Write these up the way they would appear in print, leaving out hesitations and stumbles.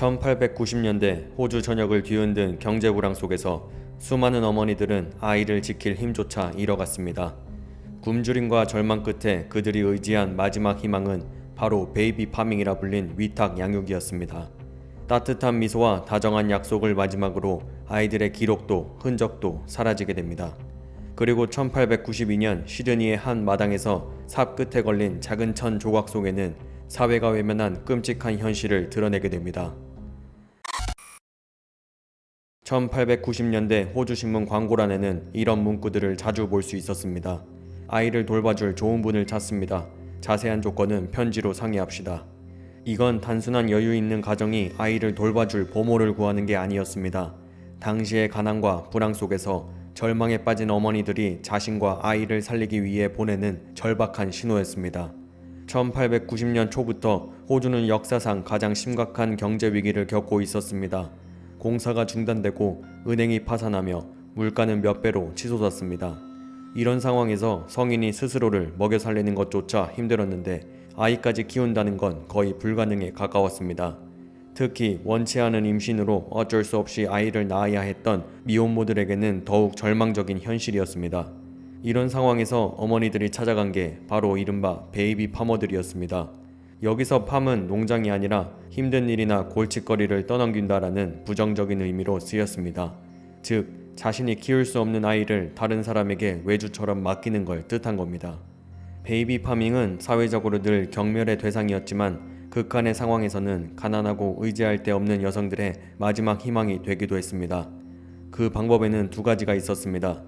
1890년대 호주 전역을 뒤흔든 경제 불황 속에서 수많은 어머니들은 아이를 지킬 힘조차 잃어갔습니다. 굶주림과 절망 끝에 그들이 의지한 마지막 희망은 바로 베이비 파밍이라 불린 위탁 양육이었습니다. 따뜻한 미소와 다정한 약속을 마지막으로 아이들의 기록도 흔적도 사라지게 됩니다. 그리고 1892년 시드니의 한 마당에서 삽 끝에 걸린 작은 천 조각 속에는 사회가 외면한 끔찍한 현실을 드러내게 됩니다. 1890년대 호주신문 광고란에는 이런 문구들을 자주 볼 수 있었습니다. 아이를 돌봐줄 좋은 분을 찾습니다. 자세한 조건은 편지로 상의합시다. 이건 단순한 여유 있는 가정이 아이를 돌봐줄 보모를 구하는 게 아니었습니다. 당시의 가난과 불황 속에서 절망에 빠진 어머니들이 자신과 아이를 살리기 위해 보내는 절박한 신호였습니다. 1890년 초부터 호주는 역사상 가장 심각한 경제 위기를 겪고 있었습니다. 공사가 중단되고 은행이 파산하며 물가는 몇 배로 치솟았습니다. 이런 상황에서 성인이 스스로를 먹여 살리는 것조차 힘들었는데 아이까지 키운다는 건 거의 불가능에 가까웠습니다. 특히 원치 않은 임신으로 어쩔 수 없이 아이를 낳아야 했던 미혼모들에게는 더욱 절망적인 현실이었습니다. 이런 상황에서 어머니들이 찾아간 게 바로 이른바 베이비 파머들이었습니다. 여기서 팜은 농장이 아니라 힘든 일이나 골칫거리를 떠넘긴다라는 부정적인 의미로 쓰였습니다. 즉, 자신이 키울 수 없는 아이를 다른 사람에게 외주처럼 맡기는 걸 뜻한 겁니다. 베이비 파밍은 사회적으로 늘 경멸의 대상이었지만 극한의 상황에서는 가난하고 의지할 데 없는 여성들의 마지막 희망이 되기도 했습니다. 그 방법에는 두 가지가 있었습니다.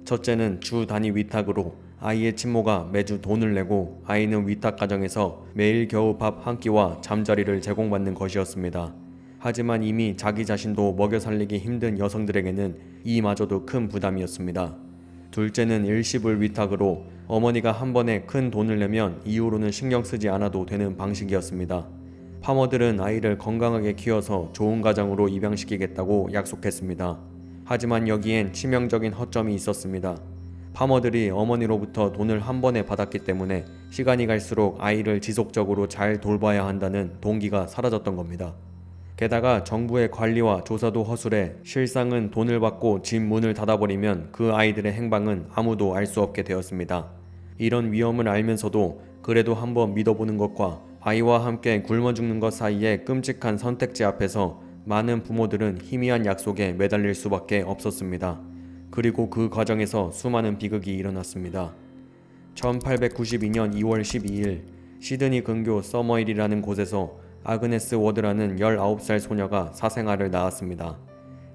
첫째는 주 단위 위탁으로 아이의 친모가 매주 돈을 내고 아이는 위탁 가정에서 매일 겨우 밥 한 끼와 잠자리를 제공받는 것이었습니다. 하지만 이미 자기 자신도 먹여 살리기 힘든 여성들에게는 이마저도 큰 부담이었습니다. 둘째는 일시불 위탁으로 어머니가 한 번에 큰 돈을 내면 이후로는 신경 쓰지 않아도 되는 방식이었습니다. 파머들은 아이를 건강하게 키워서 좋은 가정으로 입양시키겠다고 약속했습니다. 하지만 여기엔 치명적인 허점이 있었습니다. 파머들이 어머니로부터 돈을 한 번에 받았기 때문에 시간이 갈수록 아이를 지속적으로 잘 돌봐야 한다는 동기가 사라졌던 겁니다. 게다가 정부의 관리와 조사도 허술해 실상은 돈을 받고 집 문을 닫아버리면 그 아이들의 행방은 아무도 알 수 없게 되었습니다. 이런 위험을 알면서도 그래도 한번 믿어보는 것과 아이와 함께 굶어 죽는 것 사이의 끔찍한 선택지 앞에서 많은 부모들은 희미한 약속에 매달릴 수밖에 없었습니다. 그리고 그 과정에서 수많은 비극이 일어났습니다. 1892년 2월 12일 시드니 근교 서머힐이라는 곳에서 아그네스 워드라는 19살 소녀가 사생아를 낳았습니다.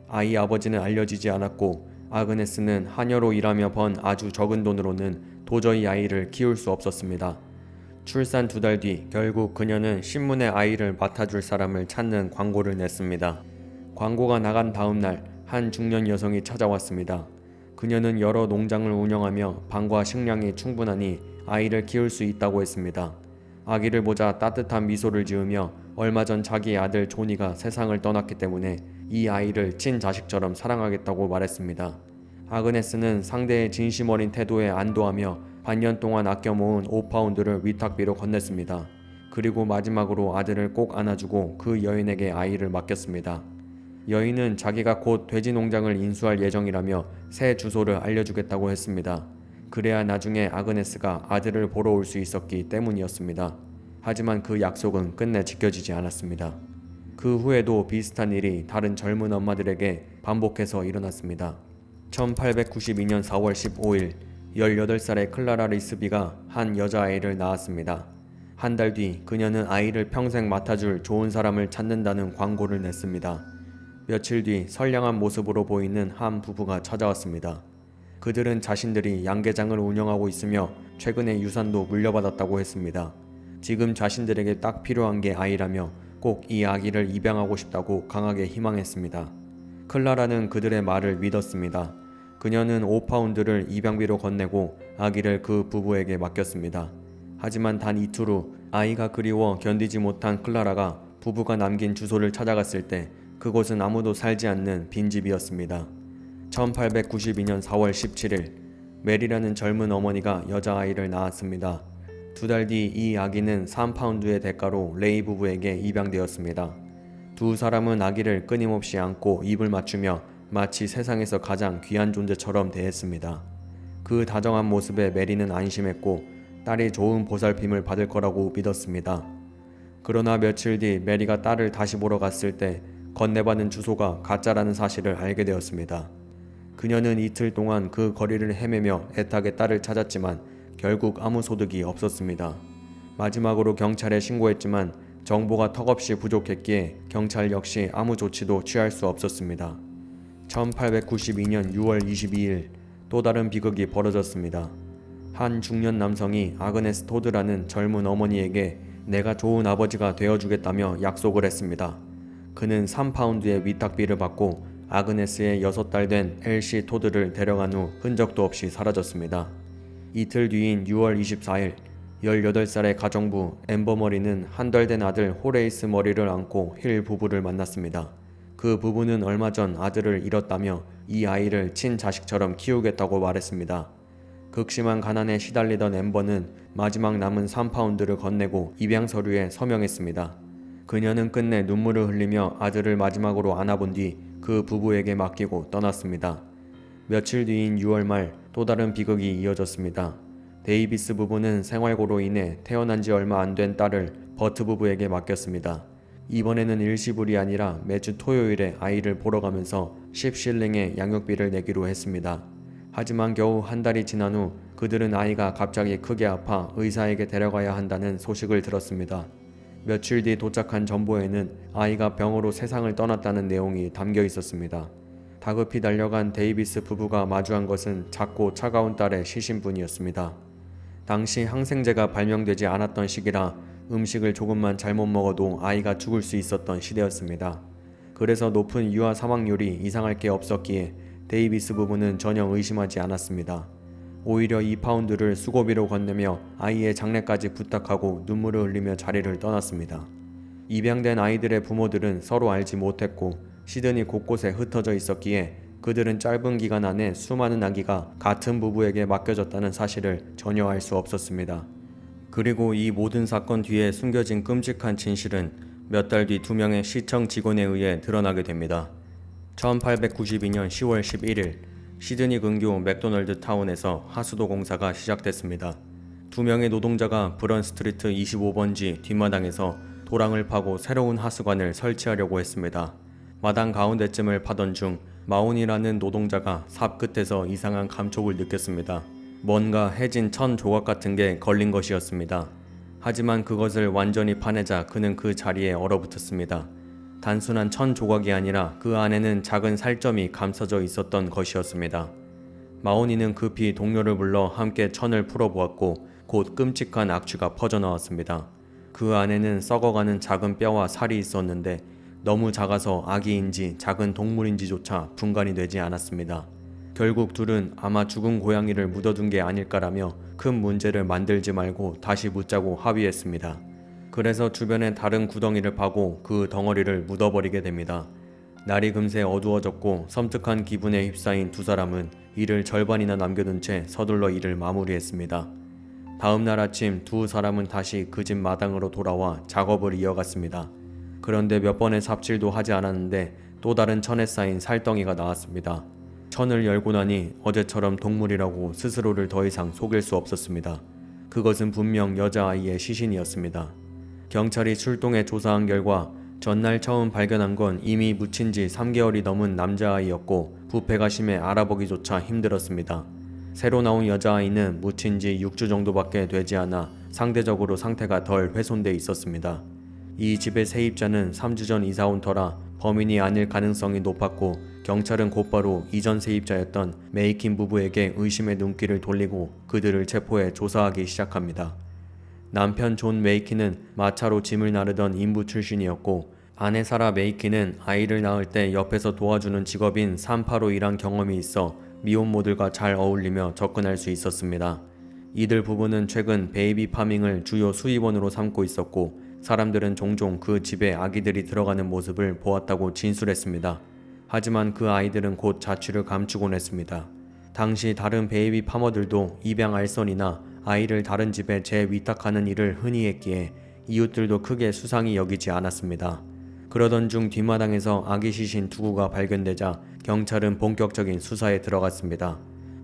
아이 아버지는 알려지지 않았고 아그네스는 하녀로 일하며 번 아주 적은 돈으로는 도저히 아이를 키울 수 없었습니다. 출산 2달 뒤 결국 그녀는 신문에 아이를 맡아줄 사람을 찾는 광고를 냈습니다. 광고가 나간 다음 날 한 중년 여성이 찾아왔습니다. 그녀는 여러 농장을 운영하며 방과 식량이 충분하니 아이를 키울 수 있다고 했습니다. 아기를 보자 따뜻한 미소를 지으며 얼마 전 자기 아들 조니가 세상을 떠났기 때문에 이 아이를 친자식처럼 사랑하겠다고 말했습니다. 아그네스는 상대의 진심 어린 태도에 안도하며 반년 동안 아껴 모은 5파운드를 위탁비로 건넸습니다. 그리고 마지막으로 아들을 꼭 안아주고 그 여인에게 아이를 맡겼습니다. 여인은 자기가 곧 돼지 농장을 인수할 예정이라며 새 주소를 알려주겠다고 했습니다. 그래야 나중에 아그네스가 아들을 보러 올 수 있었기 때문이었습니다. 하지만 그 약속은 끝내 지켜지지 않았습니다. 그 후에도 비슷한 일이 다른 젊은 엄마들에게 반복해서 일어났습니다. 1892년 4월 15일 18살의 클라라 리스비가 한 여자아이를 낳았습니다. 한 달 뒤 그녀는 아이를 평생 맡아줄 좋은 사람을 찾는다는 광고를 냈습니다. 며칠 뒤 선량한 모습으로 보이는 한 부부가 찾아왔습니다. 그들은 자신들이 양계장을 운영하고 있으며 최근에 유산도 물려받았다고 했습니다. 지금 자신들에게 딱 필요한 게 아이라며 꼭 이 아기를 입양하고 싶다고 강하게 희망했습니다. 클라라는 그들의 말을 믿었습니다. 그녀는 5파운드를 입양비로 건네고 아기를 그 부부에게 맡겼습니다. 하지만 단 이틀 후 아이가 그리워 견디지 못한 클라라가 부부가 남긴 주소를 찾아갔을 때 그곳은 아무도 살지 않는 빈집이었습니다. 1892년 4월 17일 메리라는 젊은 어머니가 여자아이를 낳았습니다. 2달 뒤 이 아기는 3파운드의 대가로 레이 부부에게 입양되었습니다. 두 사람은 아기를 끊임없이 안고 입을 맞추며 마치 세상에서 가장 귀한 존재처럼 대했습니다. 그 다정한 모습에 메리는 안심했고 딸이 좋은 보살핌을 받을 거라고 믿었습니다. 그러나 며칠 뒤 메리가 딸을 다시 보러 갔을 때 건네받은 주소가 가짜라는 사실을 알게 되었습니다. 그녀는 이틀 동안 그 거리를 헤매며 애타게 딸을 찾았지만 결국 아무 소득이 없었습니다. 마지막으로 경찰에 신고했지만 정보가 턱없이 부족했기에 경찰 역시 아무 조치도 취할 수 없었습니다. 1892년 6월 22일 또 다른 비극이 벌어졌습니다. 한 중년 남성이 아그네스 토드라는 젊은 어머니에게 내가 좋은 아버지가 되어주겠다며 약속을 했습니다. 그는 3파운드의 위탁비를 받고 아그네스의 6달 된 엘시 토드를 데려간 후 흔적도 없이 사라졌습니다. 이틀 뒤인 6월 24일 18살의 가정부 엠버 머리는 한 달 된 아들 호레이스 머리를 안고 힐 부부를 만났습니다. 그 부부는 얼마 전 아들을 잃었다며 이 아이를 친자식처럼 키우겠다고 말했습니다. 극심한 가난에 시달리던 엠버는 마지막 남은 3파운드를 건네고 입양 서류에 서명했습니다. 그녀는 끝내 눈물을 흘리며 아들을 마지막으로 안아본 뒤 그 부부에게 맡기고 떠났습니다. 며칠 뒤인 6월 말 또 다른 비극이 이어졌습니다. 데이비스 부부는 생활고로 인해 태어난 지 얼마 안 된 딸을 버트 부부에게 맡겼습니다. 이번에는 일시불이 아니라 매주 토요일에 아이를 보러 가면서 10실링의 양육비를 내기로 했습니다. 하지만 겨우 한 달이 지난 후 그들은 아이가 갑자기 크게 아파 의사에게 데려가야 한다는 소식을 들었습니다. 며칠 뒤 도착한 전보에는 아이가 병으로 세상을 떠났다는 내용이 담겨 있었습니다. 다급히 달려간 데이비스 부부가 마주한 것은 작고 차가운 딸의 시신뿐이었습니다. 당시 항생제가 발명되지 않았던 시기라 음식을 조금만 잘못 먹어도 아이가 죽을 수 있었던 시대였습니다. 그래서 높은 유아 사망률이 이상할 게 없었기에 데이비스 부부는 전혀 의심하지 않았습니다. 오히려 2파운드를 수고비로 건네며 아이의 장례까지 부탁하고 눈물을 흘리며 자리를 떠났습니다. 입양된 아이들의 부모들은 서로 알지 못했고 시드니 곳곳에 흩어져 있었기에 그들은 짧은 기간 안에 수많은 아기가 같은 부부에게 맡겨졌다는 사실을 전혀 알 수 없었습니다. 그리고 이 모든 사건 뒤에 숨겨진 끔찍한 진실은 몇 달 뒤 2명의 시청 직원에 의해 드러나게 됩니다. 1892년 10월 11일 시드니 근교 맥도널드 타운에서 하수도 공사가 시작됐습니다. 2명의 노동자가 브런 스트리트 25번지 뒷마당에서 도랑을 파고 새로운 하수관을 설치하려고 했습니다. 마당 가운데쯤을 파던 중 마온이라는 노동자가 삽 끝에서 이상한 감촉을 느꼈습니다. 뭔가 해진 천 조각 같은 게 걸린 것이었습니다. 하지만 그것을 완전히 파내자 그는 그 자리에 얼어붙었습니다. 단순한 천 조각이 아니라 그 안에는 작은 살점이 감싸져 있었던 것이었습니다. 마온이는 급히 동료를 불러 함께 천을 풀어보았고 곧 끔찍한 악취가 퍼져나왔습니다. 그 안에는 썩어가는 작은 뼈와 살이 있었는데 너무 작아서 아기인지 작은 동물인지조차 분간이 되지 않았습니다. 결국 둘은 아마 죽은 고양이를 묻어둔 게 아닐까라며 큰 문제를 만들지 말고 다시 묻자고 합의했습니다. 그래서 주변에 다른 구덩이를 파고 그 덩어리를 묻어버리게 됩니다. 날이 금세 어두워졌고 섬뜩한 기분에 휩싸인 두 사람은 일을 절반이나 남겨둔 채 서둘러 일을 마무리했습니다. 다음 날 아침 두 사람은 다시 그 집 마당으로 돌아와 작업을 이어갔습니다. 그런데 몇 번의 삽질도 하지 않았는데 또 다른 천에 쌓인 살덩이가 나왔습니다. 천을 열고 나니 어제처럼 동물이라고 스스로를 더 이상 속일 수 없었습니다. 그것은 분명 여자아이의 시신이었습니다. 경찰이 출동해 조사한 결과 전날 처음 발견한 건 이미 묻힌 지 3개월이 넘은 남자아이였고 부패가 심해 알아보기조차 힘들었습니다. 새로 나온 여자아이는 묻힌 지 6주 정도밖에 되지 않아 상대적으로 상태가 덜 훼손돼 있었습니다. 이 집의 세입자는 3주 전 이사 온 터라 범인이 아닐 가능성이 높았고 경찰은 곧바로 이전 세입자였던 메이킨 부부에게 의심의 눈길을 돌리고 그들을 체포해 조사하기 시작합니다. 남편 존 메이킨은 마차로 짐을 나르던 인부 출신이었고 아내 사라 메이킨은 아이를 낳을 때 옆에서 도와주는 직업인 산파로 일한 경험이 있어 미혼모들과 잘 어울리며 접근할 수 있었습니다. 이들 부부는 최근 베이비 파밍을 주요 수입원으로 삼고 있었고 사람들은 종종 그 집에 아기들이 들어가는 모습을 보았다고 진술했습니다. 하지만 그 아이들은 곧 자취를 감추곤 했습니다. 당시 다른 베이비 파머들도 입양 알선이나 아이를 다른 집에 재위탁하는 일을 흔히 했기에 이웃들도 크게 수상히 여기지 않았습니다. 그러던 중 뒷마당에서 아기 시신 2구가 발견되자 경찰은 본격적인 수사에 들어갔습니다.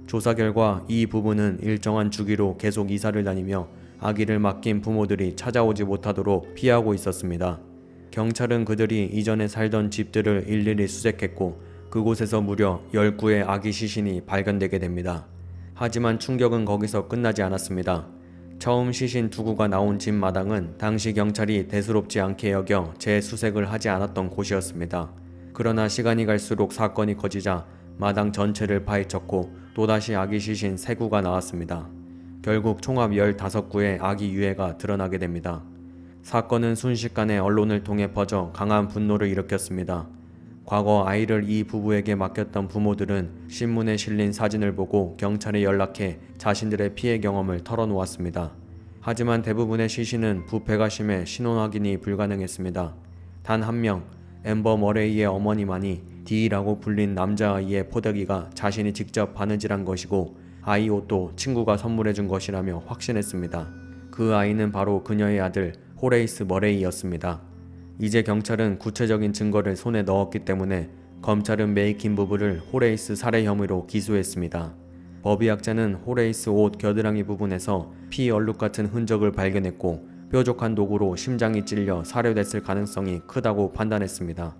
조사 결과 이 부부는 일정한 주기로 계속 이사를 다니며 아기를 맡긴 부모들이 찾아오지 못하도록 피하고 있었습니다. 경찰은 그들이 이전에 살던 집들을 일일이 수색했고 그곳에서 무려 10구의 아기 시신이 발견되게 됩니다. 하지만 충격은 거기서 끝나지 않았습니다. 처음 시신 2구가 나온 집 마당은 당시 경찰이 대수롭지 않게 여겨 재수색을 하지 않았던 곳이었습니다. 그러나 시간이 갈수록 사건이 커지자 마당 전체를 파헤쳤고 또다시 아기 시신 3구가 나왔습니다. 결국 총합 15구의 아기 유해가 드러나게 됩니다. 사건은 순식간에 언론을 통해 퍼져 강한 분노를 일으켰습니다. 과거 아이를 이 부부에게 맡겼던 부모들은 신문에 실린 사진을 보고 경찰에 연락해 자신들의 피해 경험을 털어놓았습니다. 하지만 대부분의 시신은 부패가 심해 신원 확인이 불가능했습니다. 단 한 명, 앰버 머레이의 어머니만이 D라고 불린 남자아이의 포대기가 자신이 직접 바느질한 것이고 아이 옷도 친구가 선물해준 것이라며 확신했습니다. 그 아이는 바로 그녀의 아들 호레이스 머레이였습니다. 이제 경찰은 구체적인 증거를 손에 넣었기 때문에 검찰은 메이킨 부부를 호레이스 살해 혐의로 기소했습니다. 법의학자는 호레이스 옷 겨드랑이 부분에서 피 얼룩 같은 흔적을 발견했고 뾰족한 도구로 심장이 찔려 살해됐을 가능성이 크다고 판단했습니다.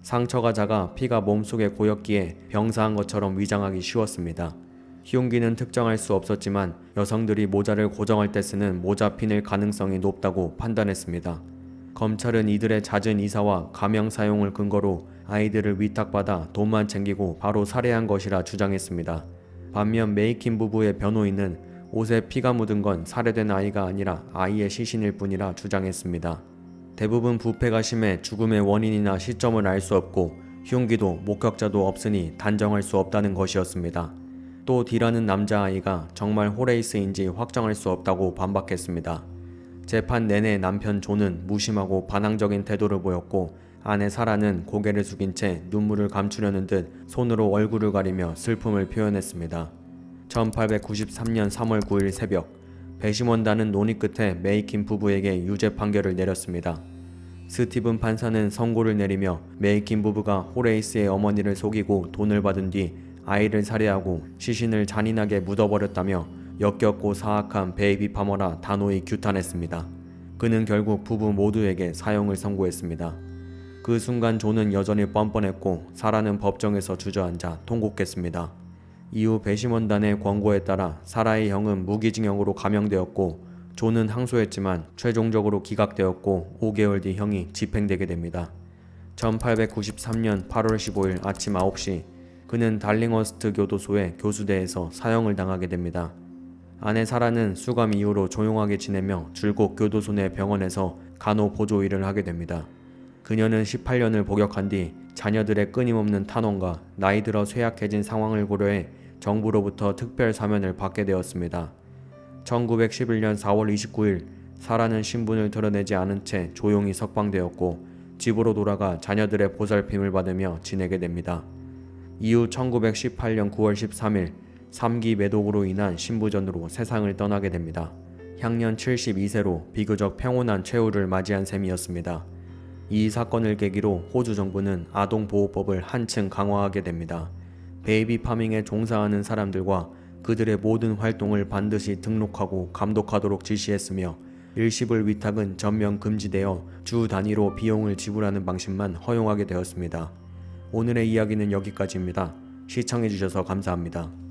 상처가 작아 피가 몸속에 고였기에 병사한 것처럼 위장하기 쉬웠습니다. 흉기는 특정할 수 없었지만 여성들이 모자를 고정할 때 쓰는 모자핀일 가능성이 높다고 판단했습니다. 검찰은 이들의 잦은 이사와 가명 사용을 근거로 아이들을 위탁받아 돈만 챙기고 바로 살해한 것이라 주장했습니다. 반면 메이킨 부부의 변호인은 옷에 피가 묻은 건 살해된 아이가 아니라 아이의 시신일 뿐이라 주장했습니다. 대부분 부패가 심해 죽음의 원인이나 시점을 알 수 없고 흉기도 목격자도 없으니 단정할 수 없다는 것이었습니다. 또 D라는 남자아이가 정말 호레이스인지 확정할 수 없다고 반박했습니다. 재판 내내 남편 존은 무심하고 반항적인 태도를 보였고 아내 사라는 고개를 숙인 채 눈물을 감추려는 듯 손으로 얼굴을 가리며 슬픔을 표현했습니다. 1893년 3월 9일 새벽, 배심원단은 논의 끝에 메이킨 부부에게 유죄 판결을 내렸습니다. 스티븐 판사는 선고를 내리며 메이킨 부부가 호레이스의 어머니를 속이고 돈을 받은 뒤 아이를 살해하고 시신을 잔인하게 묻어버렸다며 역겹고 사악한 베이비 파머라 단호히 규탄했습니다. 그는 결국 부부 모두에게 사형을 선고했습니다. 그 순간 존은 여전히 뻔뻔했고 사라는 법정에서 주저앉아 통곡했습니다. 이후 배심원단의 권고에 따라 사라의 형은 무기징역으로 감형되었고 존은 항소했지만 최종적으로 기각되었고 5개월 뒤 형이 집행되게 됩니다. 1893년 8월 15일 아침 9시 그는 달링허스트 교도소의 교수대에서 사형을 당하게 됩니다. 아내 사라는 수감 이후로 조용하게 지내며 줄곧 교도소 내 병원에서 간호보조 일을 하게 됩니다. 그녀는 18년을 복역한 뒤 자녀들의 끊임없는 탄원과 나이 들어 쇠약해진 상황을 고려해 정부로부터 특별 사면을 받게 되었습니다. 1911년 4월 29일 사라는 신분을 드러내지 않은 채 조용히 석방되었고 집으로 돌아가 자녀들의 보살핌을 받으며 지내게 됩니다. 이후 1918년 9월 13일 3기 매독으로 인한 신부전으로 세상을 떠나게 됩니다. 향년 72세로 비교적 평온한 최후를 맞이한 셈이었습니다. 이 사건을 계기로 호주 정부는 아동보호법을 한층 강화하게 됩니다. 베이비 파밍에 종사하는 사람들과 그들의 모든 활동을 반드시 등록하고 감독하도록 지시했으며 일시불 위탁은 전면 금지되어 주 단위로 비용을 지불하는 방식만 허용하게 되었습니다. 오늘의 이야기는 여기까지입니다. 시청해주셔서 감사합니다.